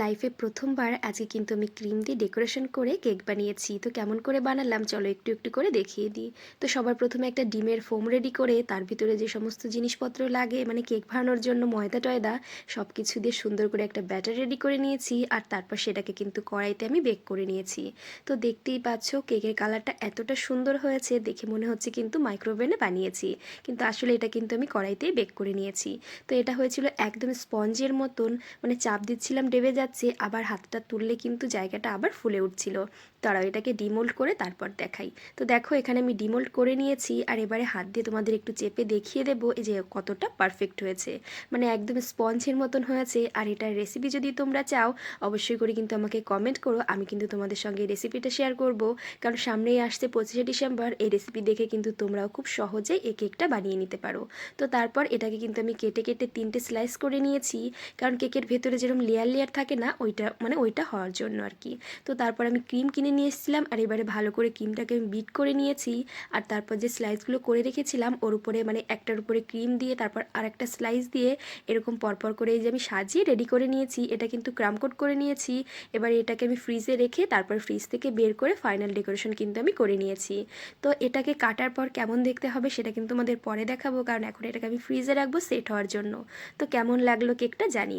লাইফে প্রথমবার আজকে কিন্তু আমি ক্রিম দিয়ে ডেকোরেশন করে কেক বানিয়েছি। তো কেমন করে বানালাম চলো একটু একটু করে দেখিয়ে দিই। তো সবার প্রথমে একটা ডিমের ফোম রেডি করে তার ভিতরে যে সমস্ত জিনিসপত্র লাগে মানে কেক বানানোর জন্য ময়দা টয়দা সব কিছু দিয়ে সুন্দর করে একটা ব্যাটার রেডি করে নিয়েছি, আর তারপর সেটাকে কিন্তু কড়াইতে আমি বেক করে নিয়েছি। তো দেখতেই পাচ্ছ কেকের কালারটা এতটা সুন্দর হয়েছে, দেখে মনে হচ্ছে কিন্তু মাইক্রোওভেনে বানিয়েছি, কিন্তু আসলে এটা কিন্তু আমি কড়াইতেই বেক করে নিয়েছি। তো এটা হয়েছিল একদম স্পঞ্জের মতন, মানে চাপ দিচ্ছিলাম ডেবে যাচ্ছে, আবার হাতটা তুললে কিন্তু জায়গাটা আবার ফুলে উঠছিল। তারাও এটাকে ডিমোল্ড করে তারপর দেখাই। তো দেখো এখানে আমি ডিমোল্ড করে নিয়েছি, আর এবারে হাত দিয়ে তোমাদের একটু চেপে দেখিয়ে দেবো এই যে কতটা পারফেক্ট হয়েছে, মানে একদম স্পঞ্জের মতন হয়েছে। আর এটার রেসিপি যদি তোমরা চাও অবশ্যই করে কিন্তু আমাকে কমেন্ট করো, আমি কিন্তু তোমাদের সঙ্গে এই রেসিপিটা শেয়ার করব। কারণ সামনেই আসছে 25শে ডিসেম্বর, এই রেসিপি দেখে কিন্তু তোমরাও খুব সহজেই এই কেকটা বানিয়ে নিতে পারো। তো তারপর এটাকে কিন্তু আমি কেটে কেটে 3টে স্লাইস করে নিয়েছি, কারণ কেকের ভেতরে যেরকম লেয়ার লেয়ার থাকে না ওইটা মানে ওইটা হওয়ার জন্য আর কি। তো তারপর আমি ক্রিম কিনে নিয়ে এসেছিলাম, আর এবারে ভালো করে ক্রিমটাকে আমি বিট করে নিয়েছি। আর তারপর যে স্লাইসগুলো করে রেখেছিলাম ওর উপরে মানে একটার উপরে ক্রিম দিয়ে তারপর আর একটা স্লাইস দিয়ে এরকম পরপর করে এই যে আমি সাজিয়ে রেডি করে নিয়েছি। এটা কিন্তু ক্রাম কোট করে নিয়েছি। এবার এটাকে আমি ফ্রিজে রেখে তারপর ফ্রিজ থেকে বের করে ফাইনাল ডেকোরেশন কিন্তু আমি করে নিয়েছি। তো এটাকে কাটার পর কেমন দেখতে হবে সেটা কিন্তু আমাদের পরে দেখাবো, কারণ এখন এটাকে আমি ফ্রিজে রাখবো সেট হওয়ার জন্য। তো কেমন লাগলো কেকটা জানিও।